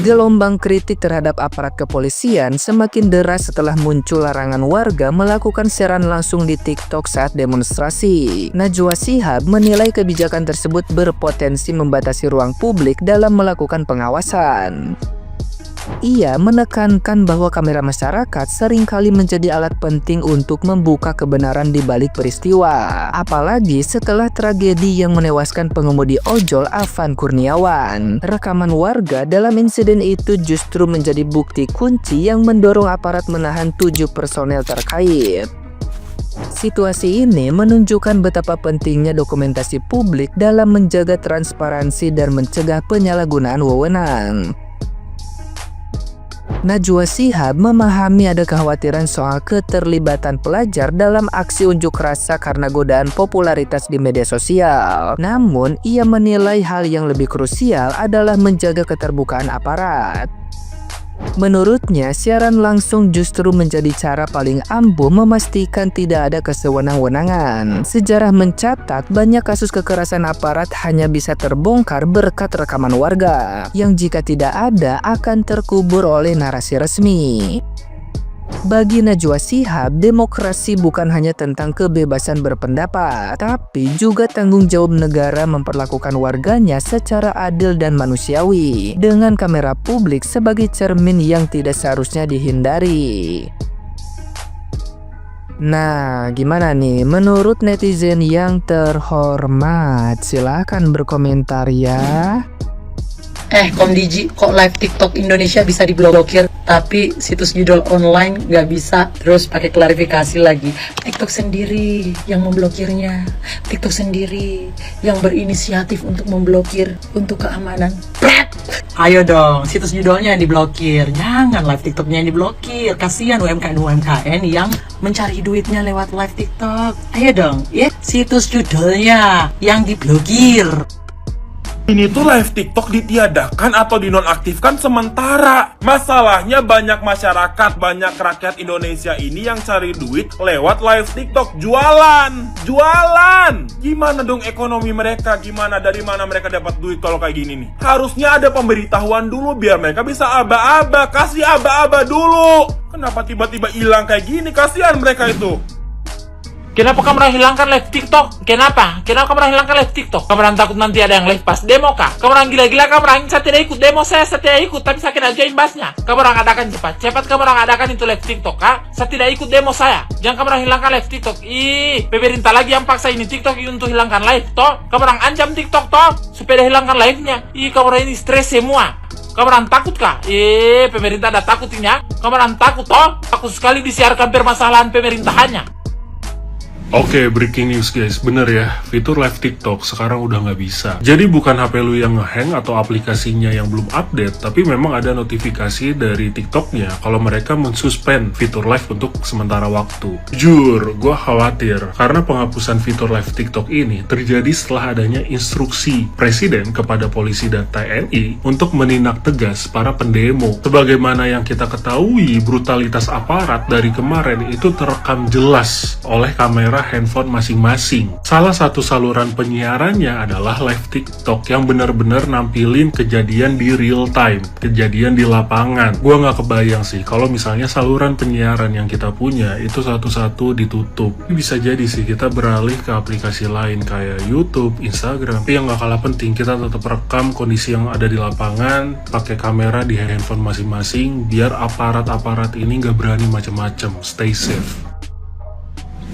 Gelombang kritik terhadap aparat kepolisian semakin deras setelah muncul larangan warga melakukan siaran langsung di TikTok saat demonstrasi. Najwa Shihab menilai kebijakan tersebut berpotensi membatasi ruang publik dalam melakukan pengawasan. Ia menekankan bahwa kamera masyarakat seringkali menjadi alat penting untuk membuka kebenaran di balik peristiwa, apalagi setelah tragedi yang menewaskan pengemudi ojol Afan Kurniawan. Rekaman warga dalam insiden itu justru menjadi bukti kunci yang mendorong aparat menahan 7 personel terkait. Situasi ini menunjukkan betapa pentingnya dokumentasi publik dalam menjaga transparansi dan mencegah penyalahgunaan wewenang. Najwa Shihab memahami ada kekhawatiran soal keterlibatan pelajar dalam aksi unjuk rasa karena godaan popularitas di media sosial. Namun, ia menilai hal yang lebih krusial adalah menjaga keterbukaan aparat. Menurutnya, siaran langsung justru menjadi cara paling ampuh memastikan tidak ada kesewenang-wenangan. Sejarah mencatat banyak kasus kekerasan aparat hanya bisa terbongkar berkat rekaman warga, yang jika tidak ada akan terkubur oleh narasi resmi. Bagi Najwa Shihab, demokrasi bukan hanya tentang kebebasan berpendapat, tapi juga tanggung jawab negara memperlakukan warganya secara adil dan manusiawi, dengan kamera publik sebagai cermin yang tidak seharusnya dihindari. Nah, gimana nih menurut netizen yang terhormat? Silahkan berkomentar ya. Kom Diji, kok live TikTok Indonesia bisa diblokir, tapi situs judul online nggak bisa? Terus pakai klarifikasi lagi, TikTok sendiri yang memblokirnya, TikTok sendiri yang berinisiatif untuk memblokir untuk keamanan. Pret! Ayo dong, situs judulnya yang diblokir, jangan live TikToknya yang diblokir. Kasihan UMKM yang mencari duitnya lewat live TikTok. Ayo dong, ya, situs judulnya yang diblokir. Ini tuh live TikTok ditiadakan atau dinonaktifkan sementara. Masalahnya banyak masyarakat, banyak rakyat Indonesia ini yang cari duit lewat live TikTok. Jualan! Gimana dong ekonomi mereka? Gimana, dari mana mereka dapat duit kalau kayak gini nih? Harusnya ada pemberitahuan dulu biar mereka bisa aba-aba. Kasih aba-aba dulu. Kenapa tiba-tiba hilang kayak gini? Kasihan mereka itu. Kenapa kamu hilangkan live TikTok? Kenapa kamu hilangkan live TikTok? Kamu takut nanti ada yang live pas demo kah? Kamu gila-gila, saya tidak ikut demo, saya tidak ikut, tapi saya kena join basnya. Kamu adakan cepat kamu adakan itu live TikTok, kah? Saya tidak ikut demo saya. Jangan kamu hilangkan live TikTok. Pemerintah lagi yang paksa ini TikTok untuk hilangkan live, toh? Kamu ancam TikTok, toh? Supaya hilangkan live-nya. Kamu ini stres semua. Kamu takut kah? Pemerintah ada takutnya. Kamu takut, toh? Takut sekali disiarkan permasalahan pemerintahannya. Oke, breaking news guys, bener ya, fitur live TikTok sekarang udah nggak bisa. Jadi bukan HP lu yang ngehang atau aplikasinya yang belum update, tapi memang ada notifikasi dari TikToknya kalau mereka mensuspend fitur live untuk sementara waktu. Jujur, gue khawatir karena penghapusan fitur live TikTok ini terjadi setelah adanya instruksi Presiden kepada polisi dan TNI untuk menindak tegas para pendemo. Sebagaimana yang kita ketahui, brutalitas aparat dari kemarin itu terekam jelas oleh kamera handphone masing-masing. Salah satu saluran penyiarannya adalah live TikTok yang benar-benar nampilin kejadian di real time, kejadian di lapangan. Gua nggak kebayang sih kalau misalnya saluran penyiaran yang kita punya itu satu-satu ditutup. Bisa jadi sih kita beralih ke aplikasi lain kayak YouTube, Instagram. Tapi yang nggak kalah penting, kita tetap rekam kondisi yang ada di lapangan, pakai kamera di handphone masing-masing, biar aparat-aparat ini nggak berani macam-macam. Stay safe.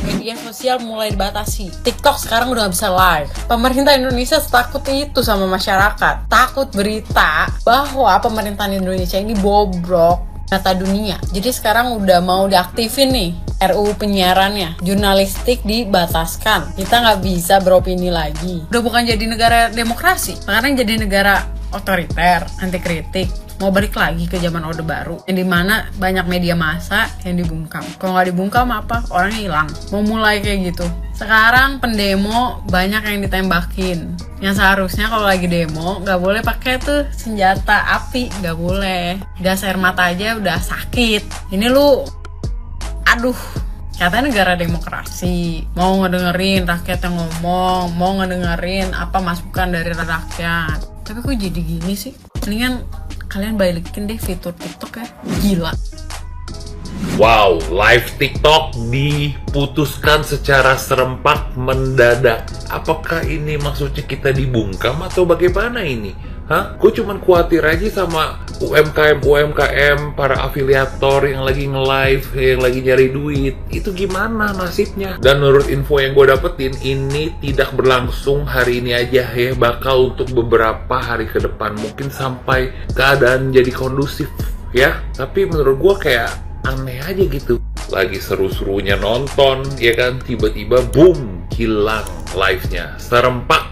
Media sosial mulai dibatasi. TikTok sekarang udah gak bisa live. Pemerintah Indonesia takut itu sama masyarakat. Takut berita bahwa pemerintahan Indonesia ini bobrok data dunia. Jadi sekarang udah mau diaktifin nih RUU penyiarannya. Jurnalistik dibataskan. Kita gak bisa beropini lagi. Udah bukan jadi negara demokrasi. Sekarang jadi negara otoriter, anti kritik. Mau balik lagi ke zaman Orde Baru, yang dimana banyak media massa yang dibungkam. Kalau nggak dibungkam apa? Orangnya hilang. Mau mulai kayak gitu. Sekarang pendemo banyak yang ditembakin. Yang seharusnya kalau lagi demo nggak boleh pakai tuh senjata api, nggak boleh. Gas air mata aja udah sakit. Ini lu, aduh. Katanya negara demokrasi, mau ngedengerin rakyat yang ngomong, mau ngedengerin apa masukan dari rakyat. Tapi kok jadi gini sih? Mendingan kalian balikin deh fitur TikTok ya. Gila. Wow, live TikTok diputuskan secara serempak mendadak. Apakah ini maksudnya kita dibungkam atau bagaimana ini? Hah? Gue cuman khawatir aja sama UMKM, para afiliator yang lagi nge-live, yang lagi nyari duit. Itu gimana nasibnya? Dan menurut info yang gue dapetin, ini tidak berlangsung hari ini aja ya. Bakal untuk beberapa hari ke depan. Mungkin sampai keadaan jadi kondusif ya. Tapi menurut gue kayak aneh aja gitu. Lagi seru-serunya nonton, ya kan? Tiba-tiba boom, hilang live-nya. Serempak.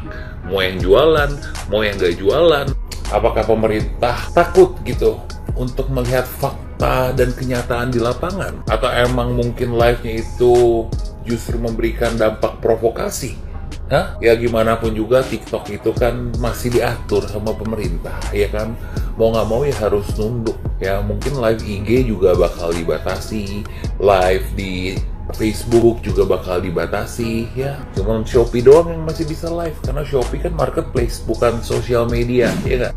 Mau yang jualan, mau yang gak jualan. Apakah pemerintah takut gitu untuk melihat fakta dan kenyataan di lapangan? Atau emang mungkin live-nya itu justru memberikan dampak provokasi? Hah? Ya gimana pun juga TikTok itu kan masih diatur sama pemerintah, ya kan? Mau nggak mau ya harus nunduk. Ya mungkin live IG juga bakal dibatasi, live di Facebook juga bakal dibatasi ya. Cuman Shopee doang yang masih bisa live karena Shopee kan marketplace bukan sosial media, ya nggak?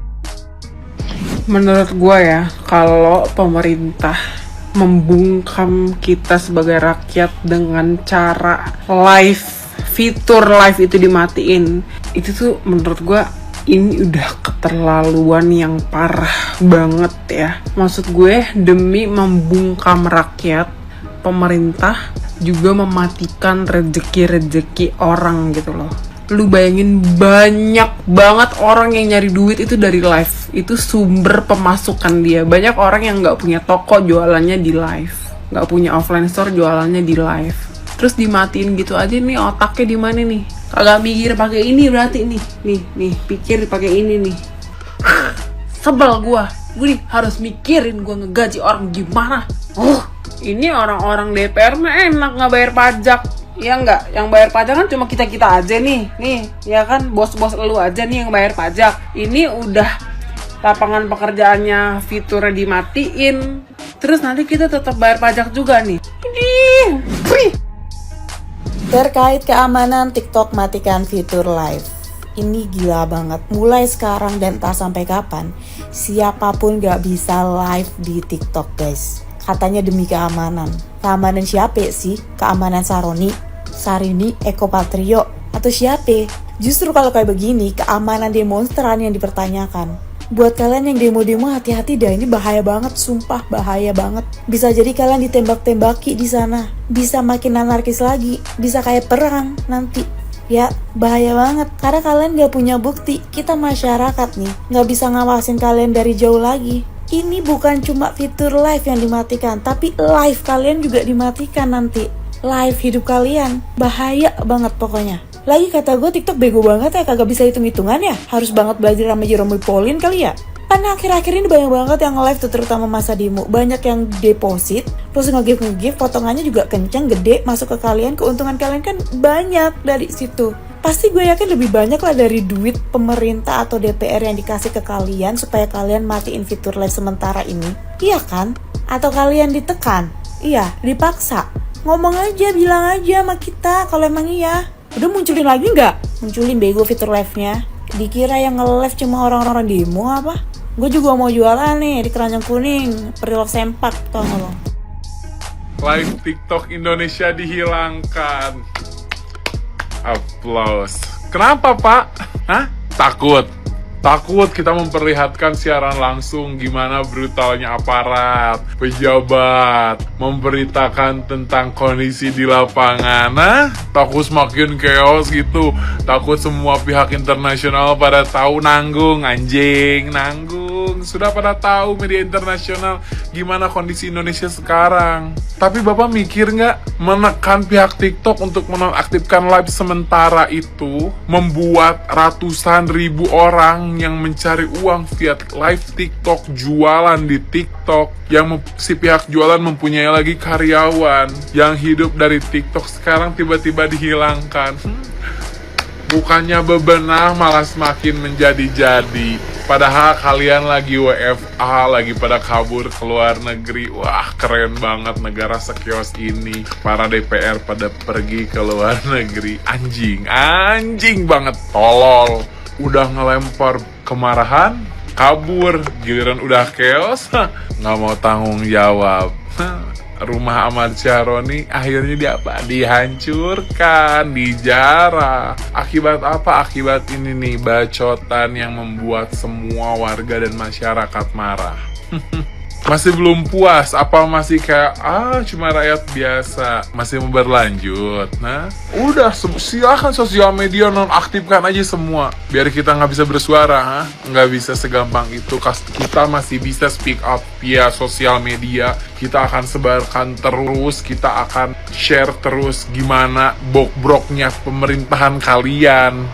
Menurut gue ya, kalau pemerintah membungkam kita sebagai rakyat dengan cara live, fitur live itu dimatiin, itu tuh menurut gue ini udah keterlaluan yang parah banget ya. Maksud gue, demi membungkam rakyat, pemerintah juga mematikan rezeki-rezeki orang gitu loh. Lu bayangin banyak banget orang yang nyari duit itu dari live. Itu sumber pemasukan dia. Banyak orang yang gak punya toko jualannya di live, gak punya offline store jualannya di live. Terus dimatiin gitu aja nih, otaknya di mana nih? Kagak mikir pakai ini berarti nih pikir pakai ini nih. Sebel gue nih harus mikirin gue ngegaji orang gimana. Ini orang-orang DPR mah enak nggak bayar pajak, ya nggak? Yang bayar pajak kan cuma kita aja nih, ya kan bos-bos lu aja nih yang bayar pajak. Ini udah lapangan pekerjaannya fiturnya dimatiin, terus nanti kita tetap bayar pajak juga nih. Terkait keamanan TikTok matikan fitur live. Ini gila banget. Mulai sekarang dan tak sampai kapan, siapapun gak bisa live di TikTok guys. Katanya demi keamanan. Keamanan siapa sih? Keamanan Sarini, Eko Patrio, atau siapa? Justru kalau kayak begini, keamanan demonstran yang dipertanyakan. Buat kalian yang demo-demo, hati-hati dah, ini bahaya banget, sumpah bahaya banget. Bisa jadi kalian ditembak-tembaki di sana, bisa makin anarkis lagi, bisa kayak perang nanti. Ya, bahaya banget, karena kalian gak punya bukti. Kita masyarakat nih, gak bisa ngawasin kalian dari jauh lagi. Ini bukan cuma fitur live yang dimatikan, tapi live kalian juga dimatikan nanti. Live hidup kalian, bahaya banget pokoknya. Lagi kata gue TikTok bego banget ya, kagak bisa hitung-hitungan ya. Harus banget belajar sama Jerome Pauline kali ya. Karena akhir-akhir ini banyak banget yang nge-live tuh, terutama masa demo. Banyak yang deposit, terus nge-give, potongannya juga kenceng, gede, masuk ke kalian. Keuntungan kalian kan banyak dari situ. Pasti gue yakin lebih banyak lah dari duit pemerintah atau DPR yang dikasih ke kalian supaya kalian matiin fitur live sementara ini. Iya kan? Atau kalian ditekan? Iya, dipaksa. Ngomong aja, bilang aja sama kita kalau emang iya. Udah munculin lagi nggak? Munculin bego fitur live-nya. Dikira yang nge-live cuma orang-orang demo apa? Gue juga mau jualan nih di Keranjang Kuning, Perilok Sempak, tau gak lo? Live TikTok Indonesia dihilangkan. Applause. Kenapa, Pak? Hah? Takut kita memperlihatkan siaran langsung gimana brutalnya aparat, pejabat, memberitakan tentang kondisi di lapangan. Nah, takut semakin chaos gitu. Takut semua pihak internasional pada tahu nanggung. Sudah pada tahu media internasional gimana kondisi Indonesia sekarang. Tapi Bapak mikir nggak, menekan pihak TikTok untuk menonaktifkan live sementara itu membuat ratusan ribu orang yang mencari uang via live TikTok, jualan di TikTok, yang si pihak jualan mempunyai lagi karyawan yang hidup dari TikTok sekarang tiba-tiba dihilangkan. Bukannya bebenah, malah semakin menjadi-jadi. Padahal kalian lagi WFA, lagi pada kabur ke luar negeri. Wah, keren banget negara sekios ini. Para DPR pada pergi ke luar negeri. Anjing banget. Tolol. Udah ngelempar kemarahan, kabur. Giliran udah chaos, nggak mau tanggung jawab. Rumah Ahmad Syaroni akhirnya dihancurkan, dijarah. Akibat apa? Akibat ini nih, bacotan yang membuat semua warga dan masyarakat marah. Masih belum puas? Apa masih kayak cuma rakyat biasa? Masih mau berlanjut? Nah, udah silakan sosial media nonaktifkan aja semua, biar kita nggak bisa bersuara. Nggak bisa segampang itu. Kita masih bisa speak up via sosial media. Kita akan sebarkan terus, kita akan share terus gimana bobroknya pemerintahan kalian.